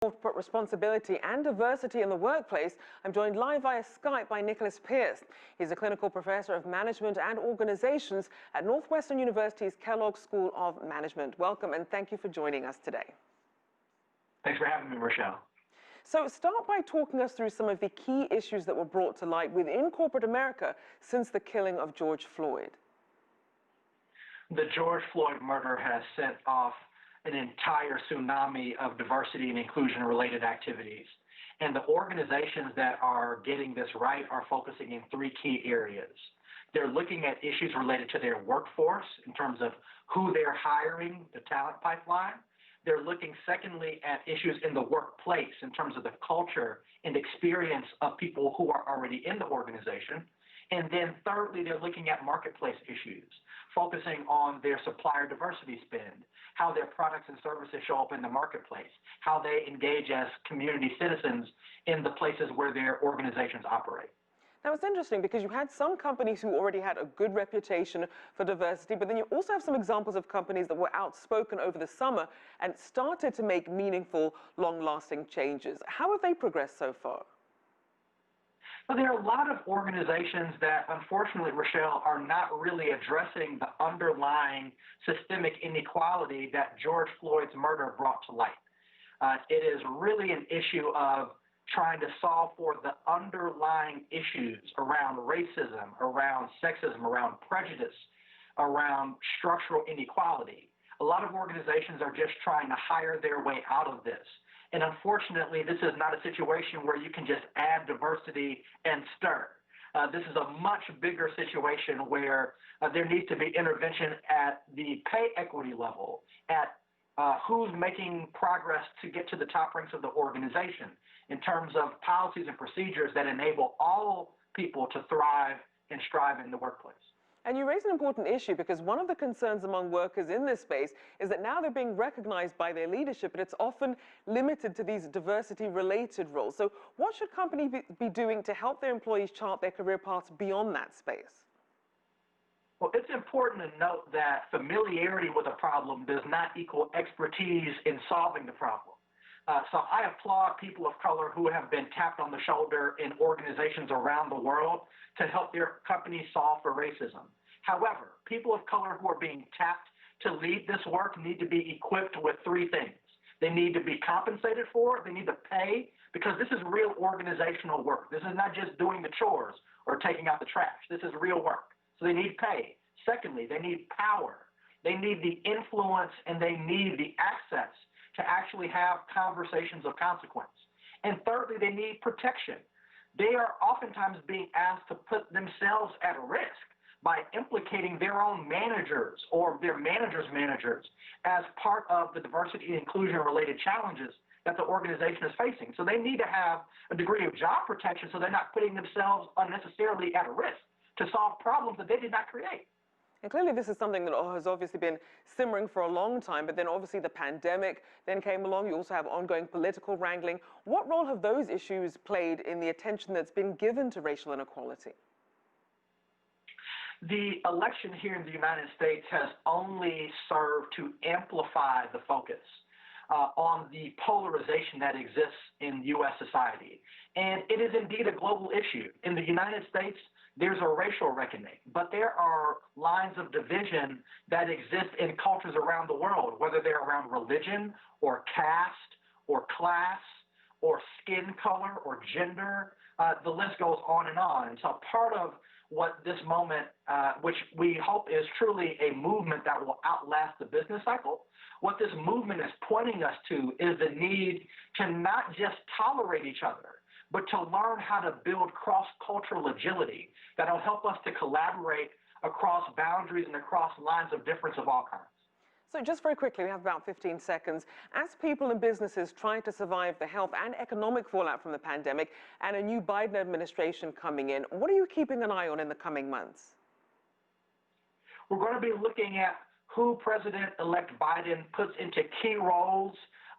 Corporate responsibility and diversity in the workplace. I'm joined live via Skype by Nicholas Pearce. He's a clinical professor of management and organizations at Northwestern University's Kellogg School of Management. Welcome and thank you for joining us today. Thanks for having me, Rochelle. So start by talking us through some of the key issues that were brought to light within corporate America since the killing of George Floyd. The George Floyd murder has set off an entire tsunami of diversity and inclusion related activities. And the organizations that are getting this right are focusing in three key areas. They're looking at issues related to their workforce in terms of who they're hiring, the talent pipeline. They're looking, secondly, at issues in the workplace in terms of the culture and experience of people who are already in the organization. And then thirdly, they're looking at marketplace issues, focusing on their supplier diversity spend, how their products and services show up in the marketplace, how they engage as community citizens in the places where their organizations operate. Now, it's interesting because you had some companies who already had a good reputation for diversity, but then you also have some examples of companies that were outspoken over the summer and started to make meaningful, long-lasting changes. How have they progressed so far? Well, there are a lot of organizations that, unfortunately, Rochelle, are not really addressing the underlying systemic inequality that George Floyd's murder brought to light. It is really an issue of trying to solve for the underlying issues around racism, around sexism, around prejudice, around structural inequality. A lot of organizations are just trying to hire their way out of this. And unfortunately, this is not a situation where you can just add diversity and stir. This is a much bigger situation where there needs to be intervention at the pay equity level, at who's making progress to get to the top ranks of the organization in terms of policies and procedures that enable all people to thrive and strive in the workplace. And you raise an important issue because one of the concerns among workers in this space is that now they're being recognized by their leadership, but it's often limited to these diversity-related roles. So what should companies be doing to help their employees chart their career paths beyond that space? Well, it's important to note that familiarity with a problem does not equal expertise in solving the problem. So I applaud people of color who have been tapped on the shoulder in organizations around the world to help their companies solve for racism. However, people of color who are being tapped to lead this work need to be equipped with three things. They need to be compensated for it, they need to pay, because this is real organizational work. This is not just doing the chores or taking out the trash. This is real work. So they need pay. Secondly, they need power. They need the influence and they need the access to actually have conversations of consequence. And thirdly, they need protection. They are oftentimes being asked to put themselves at risk by implicating their own managers or their managers' managers as part of the diversity and inclusion related challenges that the organization is facing. So they need to have a degree of job protection so they're not putting themselves unnecessarily at risk to solve problems that they did not create. And clearly this is something that has obviously been simmering for a long time, but then obviously the pandemic then came along. You also have ongoing political wrangling. What role have those issues played in the attention that's been given to racial inequality? The election here in the United States has only served to amplify the focus on the polarization that exists in U.S. society. And it is indeed a global issue. In the United States, there's a racial reckoning, but there are lines of division that exist in cultures around the world, whether they're around religion or caste or class or skin color or gender. The list goes on. And so part of what this moment, which we hope is truly a movement that will outlast the business cycle, what this movement is pointing us to is the need to not just tolerate each other, but to learn how to build cross-cultural agility that will help us to collaborate across boundaries and across lines of difference of all kinds. So just very quickly, we have about 15 seconds. As people and businesses try to survive the health and economic fallout from the pandemic and a new Biden administration coming in, what are you keeping an eye on in the coming months? We're going to be looking at who President-elect Biden puts into key roles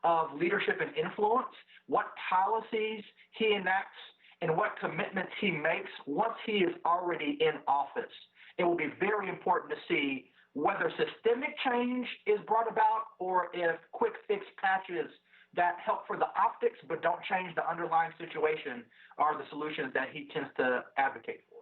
of leadership and influence, what policies he enacts, and what commitments he makes once he is already in office. It will be very important to see whether systemic change is brought about or if quick fix patches that help for the optics but don't change the underlying situation are the solutions that he tends to advocate for.